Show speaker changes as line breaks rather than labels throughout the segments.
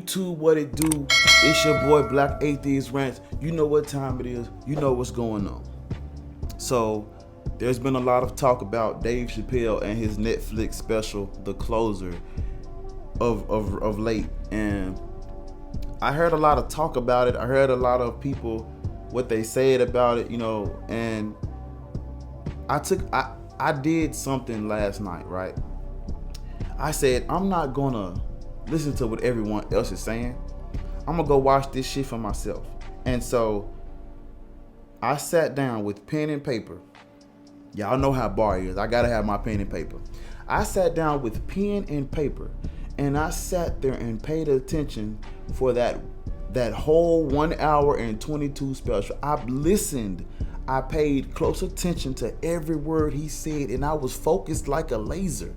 YouTube, what it do? It's your boy Black Atheist Rants. You know what time it is. You know what's going on. So there's been a lot of talk about Dave Chappelle and his Netflix special, The Closer, of late. And I heard a lot of talk about it. I heard a lot of people, what they said about it, and I did something last night, right? I said, I'm not gonna listen to what everyone else is saying. I'm gonna go watch this shit for myself. And so I sat down with pen and paper. Y'all know how bar is. I gotta have my pen and paper. I sat down with pen and paper, and I sat there and paid attention for that whole 1 hour and 22 special. I listened. I paid close attention to every word he said, and I was focused like a laser.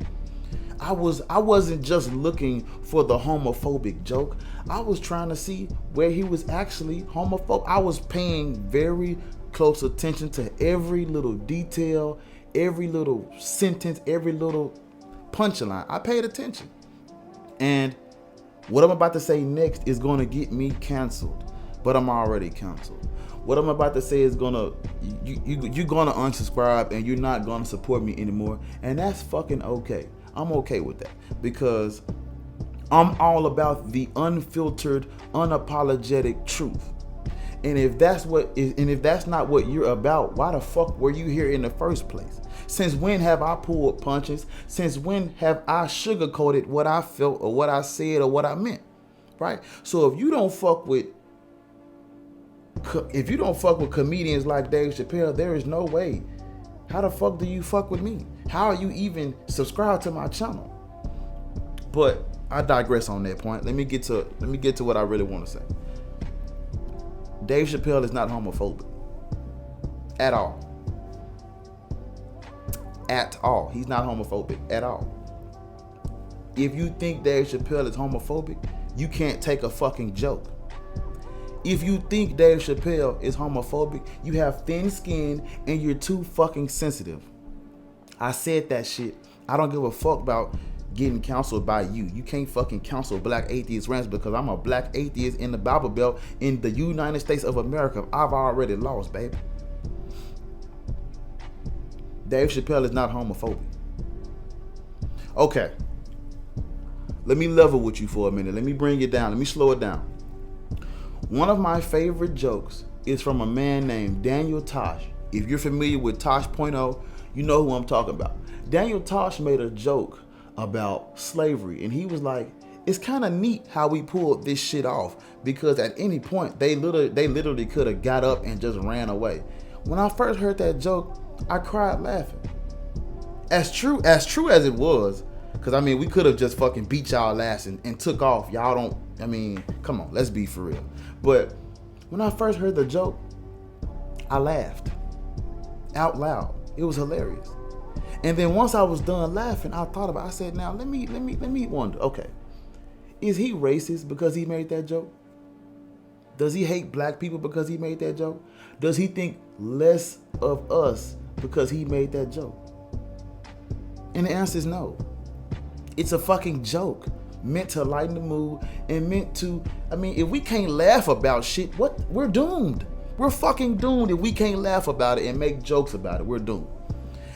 I wasn't just looking for the homophobic joke. I was trying to see where he was actually homophobic. I was paying very close attention to every little detail, every little sentence, every little punchline. I paid attention. And what I'm about to say next is going to get me canceled, but I'm already canceled. What I'm about to say is you're gonna unsubscribe and you're not gonna support me anymore, and that's fucking okay. I'm okay with that because I'm all about the unfiltered, unapologetic truth. And if that's not what you're about, why the fuck were you here in the first place? Since when have I pulled punches? Since when have I sugarcoated what I felt or what I said or what I meant? Right? So if you don't fuck with comedians like Dave Chappelle, there is no way. How the fuck do you fuck with me? How are you even subscribed to my channel? But I digress on that point. Let me get to what I really want to say. Dave Chappelle is not homophobic. At all. At all. He's not homophobic at all. If you think Dave Chappelle is homophobic, you can't take a fucking joke. If you think Dave Chappelle is homophobic, you have thin skin and you're too fucking sensitive. I said that shit. I don't give a fuck about getting counseled by you. You can't fucking counsel Black Atheist Rants because I'm a Black Atheist in the Bible Belt in the United States of America. I've already lost, baby. Dave Chappelle is not homophobic. Okay. Let me level with you for a minute. Let me bring it down. Let me slow it down. One of my favorite jokes is from a man named Daniel Tosh. If you're familiar with Tosh.0, you know who I'm talking about. Daniel Tosh made a joke about slavery, and he was like, it's kind of neat how we pulled this shit off because at any point they literally could have got up and just ran away. When I first heard that joke, I cried laughing. As true as it was, because we could have just fucking beat y'all ass and took off. Y'all don't, come on, let's be for real. But when I first heard the joke, I laughed out loud. It was hilarious. And then once I was done laughing, I thought about it. I said, now let me wonder, okay, is he racist because he made that joke? Does he hate black people because he made that joke? Does he think less of us because he made that joke? And the answer is no. It's a fucking joke meant to lighten the mood and meant to, if we can't laugh about shit, we're doomed. We're fucking doomed if we can't laugh about it and make jokes about it. We're doomed.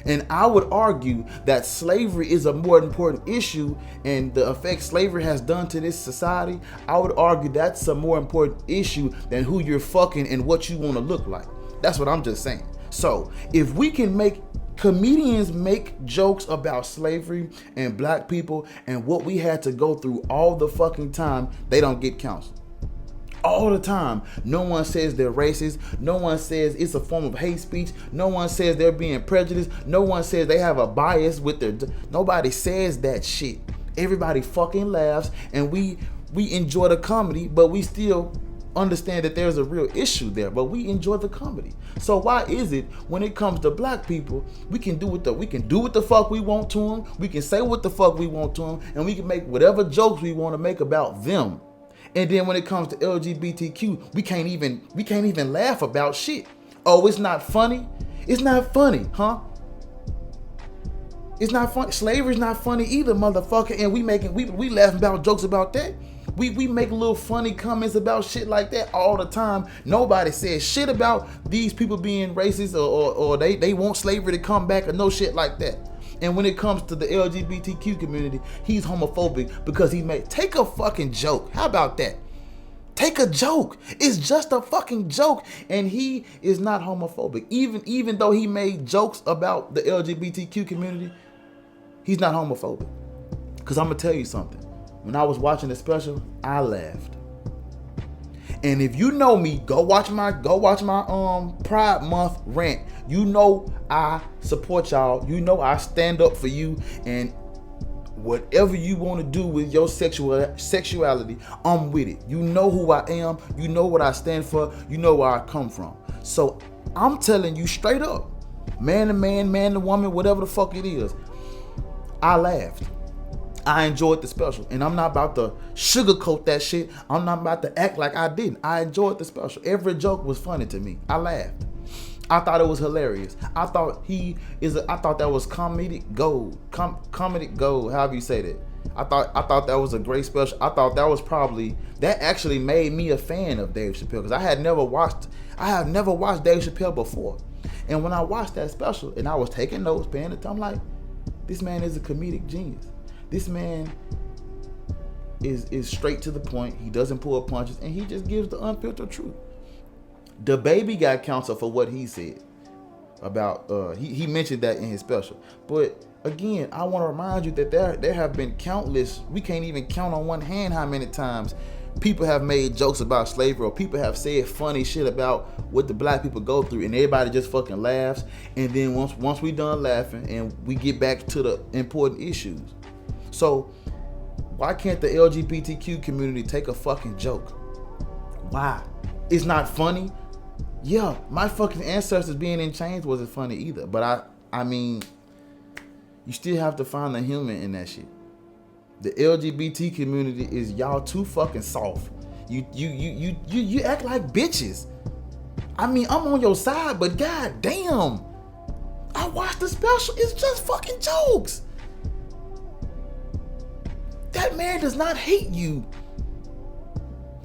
And I would argue that slavery is a more important issue, and the effect slavery has done to this society, I would argue that's a more important issue than who you're fucking and what you want to look like. That's what I'm just saying. So if we can make comedians make jokes about slavery and black people and what we had to go through all the fucking time, they don't get counseled. All the time. No one says they're racist. No one says it's a form of hate speech. No one says they're being prejudiced. No one says they have a bias with their... Nobody says that shit. Everybody fucking laughs and we enjoy the comedy, but we still understand that there's a real issue there, but we enjoy the comedy. So why is it when it comes to black people, we can do what the fuck we want to them, we can say what the fuck we want to them, and we can make whatever jokes we want to make about them. And then when it comes to LGBTQ, we can't even laugh about shit. Oh, it's not funny? It's not funny, huh? It's not funny. Slavery's not funny either, motherfucker. And we laughing about jokes about that. We make little funny comments about shit like that all the time. Nobody says shit about these people being racist or they want slavery to come back or no shit like that. And when it comes to the LGBTQ community, he's homophobic because take a fucking joke. How about that? Take a joke. It's just a fucking joke. And he is not homophobic. Even though he made jokes about the LGBTQ community, he's not homophobic. Because I'm going to tell you something. When I was watching the special, I laughed. And if you know me, go watch my Pride Month rant. You know I support y'all. You know I stand up for you, and whatever you want to do with your sexuality, I'm with it. You know who I am. You know what I stand for. You know where I come from. So I'm telling you straight up, man to man, man to woman, whatever the fuck it is, I laughed. I enjoyed the special, and I'm not about to sugarcoat that shit. I'm not about to act like I didn't. I enjoyed the special. Every joke was funny to me. I laughed. I thought it was hilarious. I thought that was comedic gold. Comedic gold, however you say that. I thought that was a great special. I thought that actually made me a fan of Dave Chappelle, because I have never watched Dave Chappelle before. And when I watched that special and I was taking notes, paying attention, I'm like, this man is a comedic genius. This man is straight to the point. He doesn't pull punches, and he just gives the unfiltered truth. The baby got canceled for what he said about he mentioned that in his special. But again, I want to remind you that there have been countless, we can't even count on one hand how many times people have made jokes about slavery, or people have said funny shit about what the black people go through, and everybody just fucking laughs. And then once we done laughing and we get back to the important issues. So why can't the LGBTQ community take a fucking joke? Why? It's not funny? Yeah, my fucking ancestors being in chains wasn't funny either. But I mean, you still have to find the human in that shit. The LGBT community is y'all too fucking soft. You act like bitches. I mean, I'm on your side, but god damn, I watched the special. It's just fucking jokes. That man does not hate you.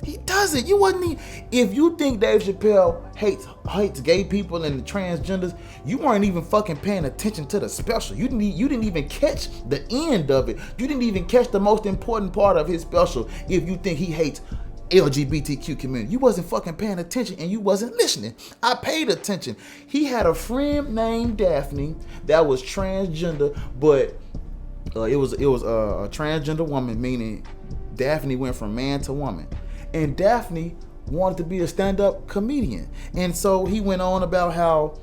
He doesn't. If you think Dave Chappelle hates gay people and the transgenders, you weren't even fucking paying attention to the special. You didn't even catch the end of it. You didn't even catch the most important part of his special. If you think he hates LGBTQ community, you wasn't fucking paying attention, and you wasn't listening. I paid attention. He had a friend named Daphne that was transgender, but it was a transgender woman, meaning Daphne went from man to woman. And Daphne wanted to be a stand-up comedian. And so he went on about how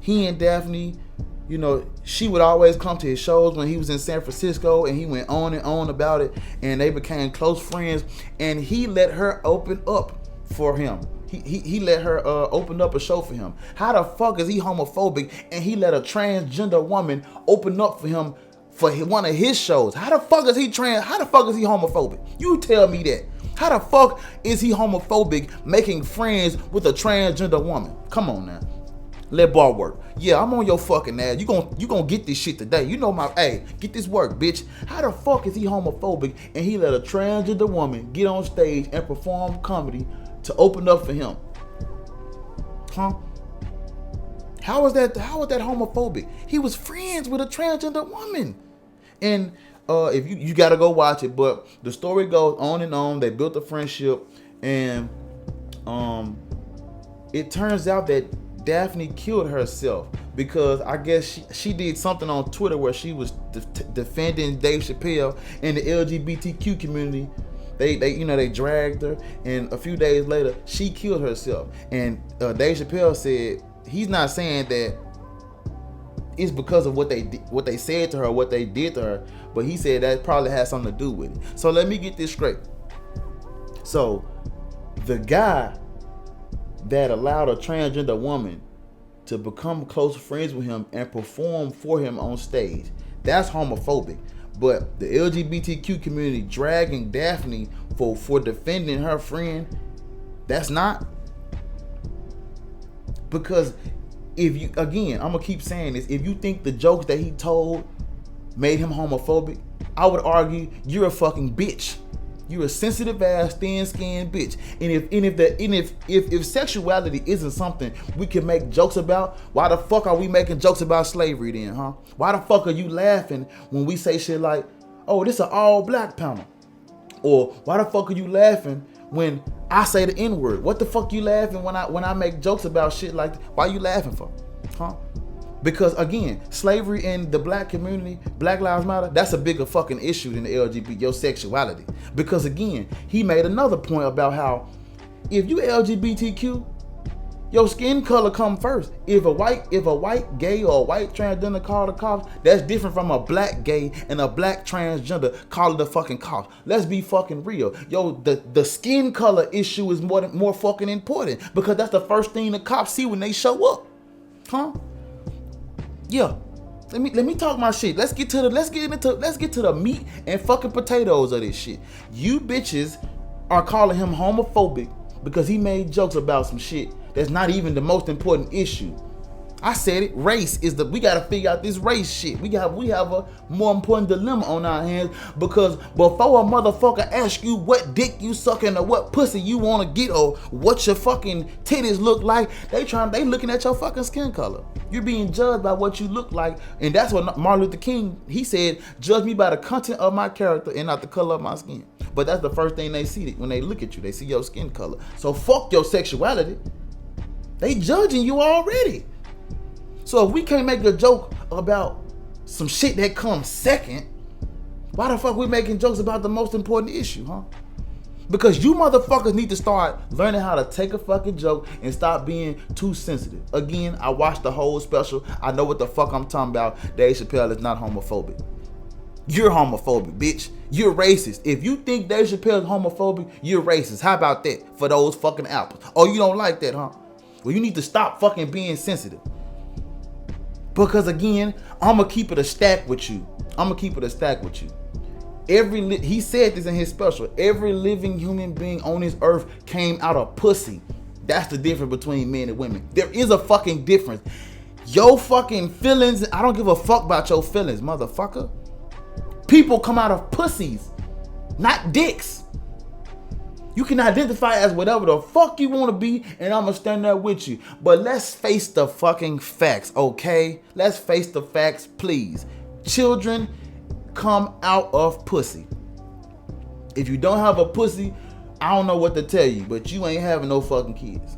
he and Daphne, you know, she would always come to his shows when he was in San Francisco, and he went on and on about it, and they became close friends, and he let her open up for him. He let her open up a show for him. How the fuck is he homophobic and he let a transgender woman open up for him for one of his shows? How the fuck is he homophobic? You tell me that. How the fuck is he homophobic making friends with a transgender woman? Come on now. Let bar work. Yeah, I'm on your fucking ass. You gon' get this shit today. You know get this work, bitch. How the fuck is he homophobic and he let a transgender woman get on stage and perform comedy to open up for him? Huh? How is that homophobic? He was friends with a transgender woman. And if you gotta go watch it, but the story goes on and on. They built a friendship, and it turns out that Daphne killed herself because I guess she did something on Twitter where she was defending Dave Chappelle and the LGBTQ community. They dragged her, and a few days later she killed herself. And Dave Chappelle said he's not saying that it's because of what they said to her, what they did to her, but he said that probably has something to do with it. So let me get this straight. So The guy that allowed a transgender woman to become close friends with him and perform for him on stage, that's homophobic. But the LGBTQ community dragging Daphne for defending her friend, that's not. Because if you, again, I'm gonna keep saying this, if you think the jokes that he told made him homophobic, I would argue you're a fucking bitch. You're a sensitive ass, thin-skinned bitch. And if sexuality isn't something we can make jokes about, why the fuck are we making jokes about slavery then, huh? Why the fuck are you laughing when we say shit like, oh, this is an all-black panel? Or why the fuck are you laughing when I say the N-word? What the fuck you laughing when I make jokes about shit like that? Why you laughing for? Huh? Because again, slavery in the black community, Black Lives Matter, that's a bigger fucking issue than the LGBT, your sexuality. Because again, he made another point about how if you LGBTQ, your skin color come first. If a white gay or a white transgender call the cops, that's different from a black gay and a black transgender calling the fucking cops. Let's be fucking real. Yo, the skin color issue is more fucking important because that's the first thing the cops see when they show up. Huh? Yeah, let me talk my shit. Let's get to the meat and fucking potatoes of this shit. You bitches are calling him homophobic because he made jokes about some shit that's not even the most important issue. I said it. Race is we gotta figure out this race shit. We have a more important dilemma on our hands because before a motherfucker asks you what dick you sucking or what pussy you wanna get or what your fucking titties look like, they looking at your fucking skin color. You're being judged by what you look like, and that's what Martin Luther King, he said, judge me by the content of my character and not the color of my skin. But that's the first thing they see when they look at you. They see your skin color. So fuck your sexuality. They judging you already. So if we can't make a joke about some shit that comes second, why the fuck we making jokes about the most important issue, huh? Because you motherfuckers need to start learning how to take a fucking joke and stop being too sensitive. Again, I watched the whole special. I know what the fuck I'm talking about. Dave Chappelle is not homophobic. You're homophobic, bitch. You're racist. If you think Dave Chappelle is homophobic, you're racist. How about that for those fucking apples? Oh, you don't like that, huh? Well, you need to stop fucking being sensitive. Because again, I'm going to keep it a stack with you. He said this in his special. Every living human being on this earth came out of pussy. That's the difference between men and women. There is a fucking difference. Your fucking feelings, I don't give a fuck about your feelings, motherfucker. People come out of pussies, not dicks. You can identify as whatever the fuck you want to be, and I'm going to stand there with you. But let's face the fucking facts, okay? Let's face the facts, please. Children come out of pussy. If you don't have a pussy, I don't know what to tell you, but you ain't having no fucking kids.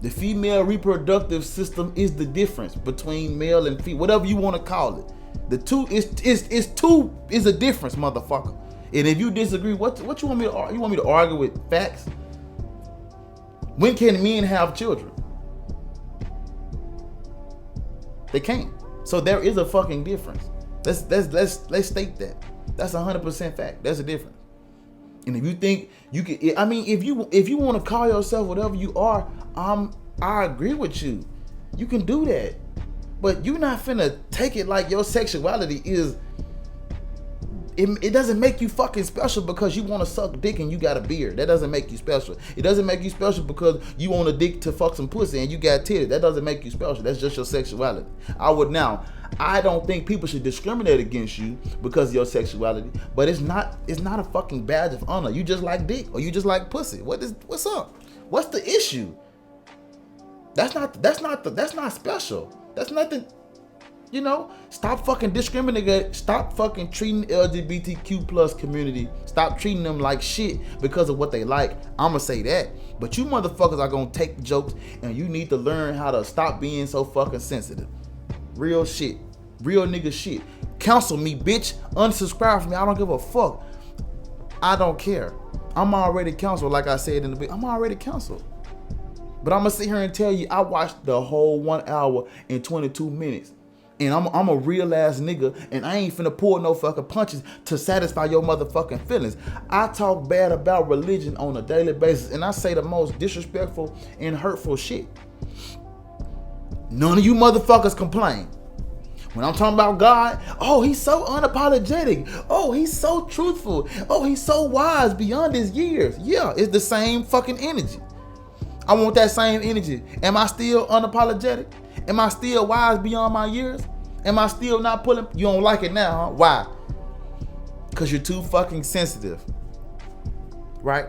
The female reproductive system is the difference between male and female, whatever you want to call it. The two is a difference, motherfucker. And if you disagree, what you want me to argue? You want me to argue with facts? When can men have children? They can't. So there is a fucking difference. Let's state that. That's 100% fact. That's a difference. And if you think you can, I mean, if you want to call yourself whatever you are, I agree with you. You can do that, but you're not finna take it like your sexuality is. It doesn't make you fucking special because you want to suck dick and you got a beard. That doesn't make you special. It doesn't make you special because you want a dick to fuck some pussy and you got titties. That doesn't make you special. That's just your sexuality. I don't think people should discriminate against you because of your sexuality, but it's not a fucking badge of honor. You just like dick or you just like pussy. What's up? What's the issue? That's not special. That's nothing. You know, stop fucking discriminating. Stop fucking treating the LGBTQ plus community. Stop treating them like shit because of what they like. I'ma say that. But you motherfuckers are gonna take jokes and you need to learn how to stop being so fucking sensitive. Real shit. Real nigga shit. Cancel me, bitch. Unsubscribe from me. I don't give a fuck. I don't care. I'm already canceled, like I said in the beginning. I'm already canceled. But I'm gonna sit here and tell you, I watched the whole 1 hour and 22 minutes. And I'm a real ass nigga, and I ain't finna pull no fucking punches to satisfy your motherfucking feelings. I talk bad about religion on a daily basis, and I say the most disrespectful and hurtful shit. None of you motherfuckers complain. When I'm talking about God, oh, he's so unapologetic. Oh, he's so truthful. Oh, he's so wise beyond his years. Yeah, it's the same fucking energy. I want that same energy. Am I still unapologetic? Am I still wise beyond my years? Am I still not pulling? You don't like it now, huh? Why? Because you're too fucking sensitive. Right?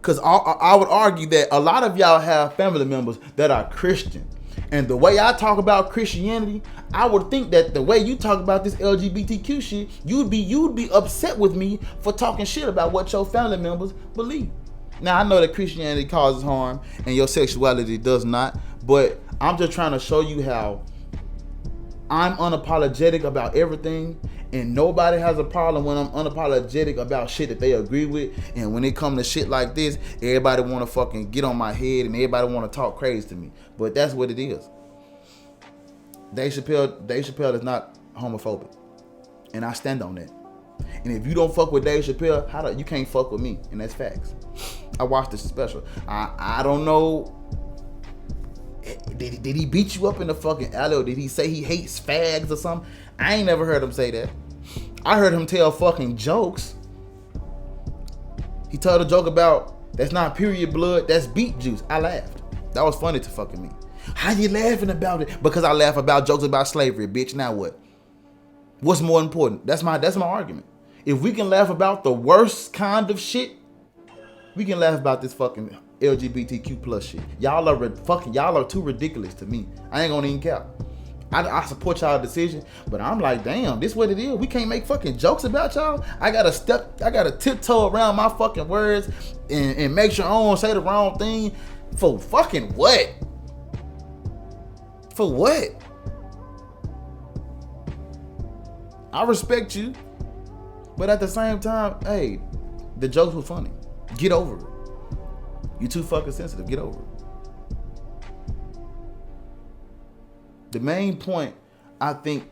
Because I would argue that a lot of y'all have family members that are Christian. And the way I talk about Christianity, I would think that the way you talk about this LGBTQ shit, you'd be upset with me for talking shit about what your family members believe. Now, I know that Christianity causes harm and your sexuality does not, but I'm just trying to show you how I'm unapologetic about everything, and nobody has a problem when I'm unapologetic about shit that they agree with. And when it comes to shit like this, everybody want to fucking get on my head and everybody want to talk crazy to me. But that's what it is. Dave Chappelle is not homophobic, and I stand on that. And if you don't fuck with Dave Chappelle, you can't fuck with me, and that's facts. I watched this special. I don't know. Did he beat you up in the fucking alley, or did he say he hates fags or something? I ain't never heard him say that. I heard him tell fucking jokes. He told a joke about that's not period blood, that's beet juice. I laughed. That was funny to fucking me. How you laughing about it? Because I laugh about jokes about slavery, bitch. Now what? What's more important? That's my argument. If we can laugh about the worst kind of shit, we can laugh about this fucking LGBTQ plus shit. Y'all are too ridiculous to me. I ain't gonna even cap. I support y'all decision, but I'm like, damn, this what it is. We can't make fucking jokes about y'all. I gotta tiptoe around my fucking words and make sure I don't say the wrong thing. For fucking what? For what? I respect you, but at the same time, hey, the jokes were funny. Get over it. You too fucking sensitive. Get over it. The main point, I think,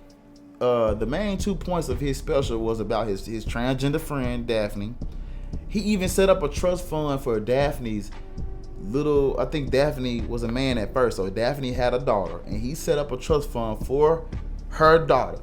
the main 2 points of his special was about his transgender friend, Daphne. He even set up a trust fund for Daphne's I think Daphne was a man at first, so Daphne had a daughter, and he set up a trust fund for her daughter.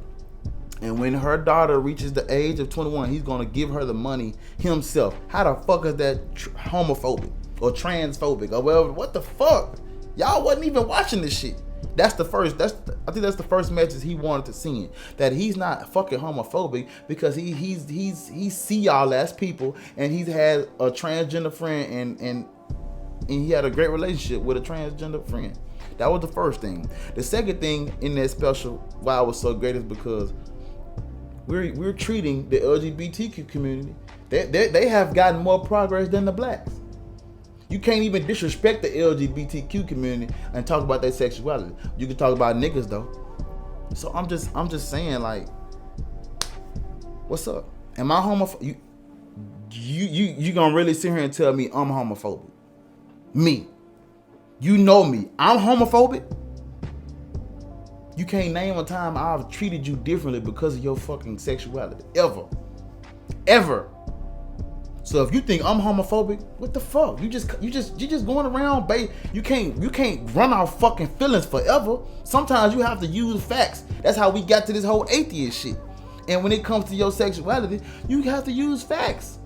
And when her daughter reaches the age of 21, he's gonna give her the money himself. How the fuck is that homophobic or transphobic or whatever? What the fuck? Y'all wasn't even watching this shit. I think that's the first message he wanted to send. That he's not fucking homophobic because he see y'all as people, and he's had a transgender friend and he had a great relationship with a transgender friend. That was the first thing. The second thing in that special, why it was so great, is because we're treating the LGBTQ community. They have gotten more progress than the blacks. You can't even disrespect the LGBTQ community and talk about their sexuality. You can talk about niggas though. So I'm just saying, like, what's up? Am I homophobic? You gonna really sit here and tell me I'm homophobic? Me. You know me. I'm homophobic. You can't name a time I've treated you differently because of your fucking sexuality. Ever. So if you think I'm homophobic, what the fuck? You just going around, babe. You can't run off fucking feelings forever. Sometimes you have to use facts. That's how we got to this whole atheist shit. And when it comes to your sexuality, you have to use facts.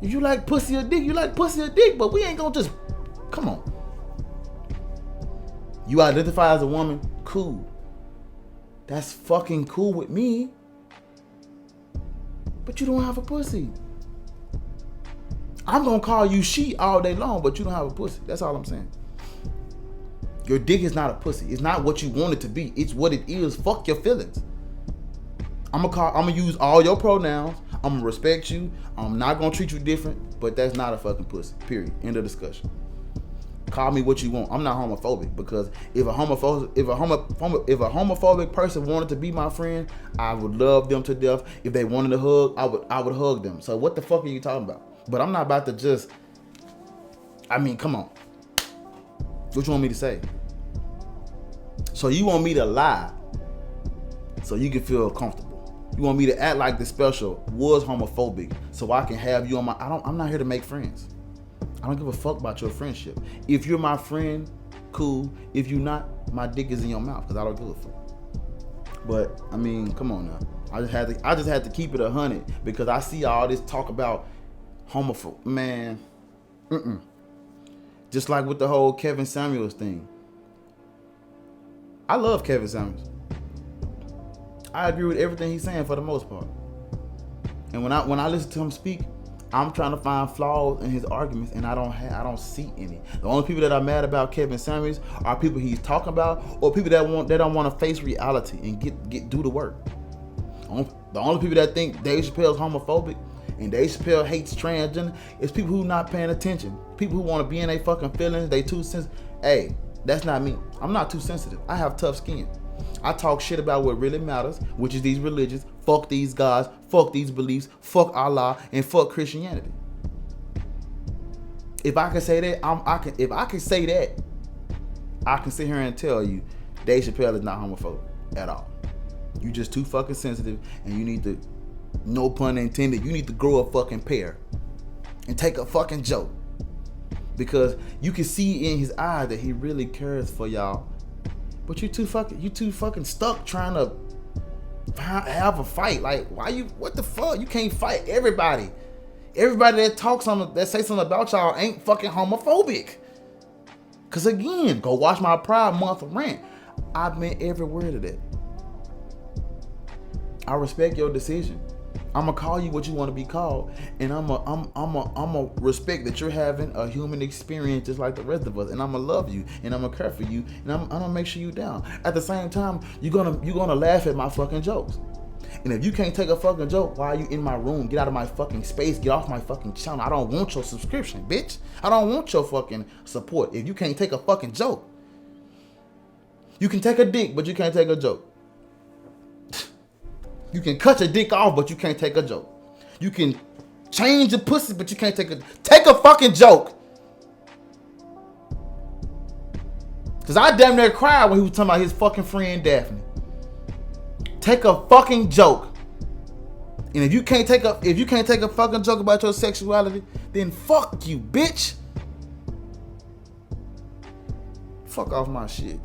If you like pussy or dick, you like pussy or dick, but we ain't gonna just, come on. You identify as a woman, cool. That's fucking cool with me. But you don't have a pussy. I'm gonna call you she all day long, but you don't have a pussy. That's all I'm saying. Your dick is not a pussy. It's not what you want it to be. It's what it is. Fuck your feelings. I'm gonna use all your pronouns. I'm gonna respect you. I'm not gonna treat you different, but that's not a fucking pussy. Period. End of discussion. Call me what you want. I'm not homophobic, because if a homophobic person wanted to be my friend, I would love them to death. If they wanted a hug, I would hug them. So what the fuck are you talking about? But I'm not about to just, I mean, come on. What you want me to say? So you want me to lie so you can feel comfortable. You want me to act like the special was homophobic so I can have you on my... I'm not here to make friends. I don't give a fuck about your friendship. If you're my friend, cool. If you're not, my dick is in your mouth because I don't give a fuck. But I mean, come on now. I just had to keep it 100 because I see all this talk about homophobic. Man, just like with the whole Kevin Samuels thing. I love Kevin Samuels. I agree with everything he's saying for the most part. And when I listen to him speak, I'm trying to find flaws in his arguments, and I don't see any. The only people that are mad about Kevin Samuels are people he's talking about, or people that don't want to face reality and do the work. The only people that think Dave Chappelle is homophobic and Dave Chappelle hates transgender is people who not paying attention. People who want to be in their fucking feelings. They too sensitive. Hey, that's not me. I'm not too sensitive. I have tough skin. I talk shit about what really matters, which is these religions. Fuck these gods. Fuck these beliefs. Fuck Allah and fuck Christianity. If I can say that, if I can say that, I can sit here and tell you, Dave Chappelle is not homophobic at all. You just too fucking sensitive, and you need to, no pun intended, you need to grow a fucking pair and take a fucking joke, because you can see in his eyes that he really cares for y'all. But you too fucking stuck trying to have a fight. Like, what the fuck? You can't fight everybody. Everybody that say something about y'all ain't fucking homophobic. Cause again, go watch my Pride Month rant. I meant every word of that. I respect your decision. I'm gonna call you what you want to be called, and I'm a respect that you're having a human experience just like the rest of us, and I'm gonna love you, and I'm gonna care for you, and I'm gonna make sure you down. At the same time, you're gonna laugh at my fucking jokes, and if you can't take a fucking joke, why are you in my room? Get out of my fucking space. Get off my fucking channel. I don't want your subscription, bitch. I don't want your fucking support. If you can't take a fucking joke, you can take a dick, but you can't take a joke. You can cut your dick off, but you can't take a joke. You can change your pussy, but you can't take a fucking joke. Cause I damn near cried when he was talking about his fucking friend Daphne. Take a fucking joke. And if you can't take a fucking joke about your sexuality, then fuck you, bitch. Fuck off my shit.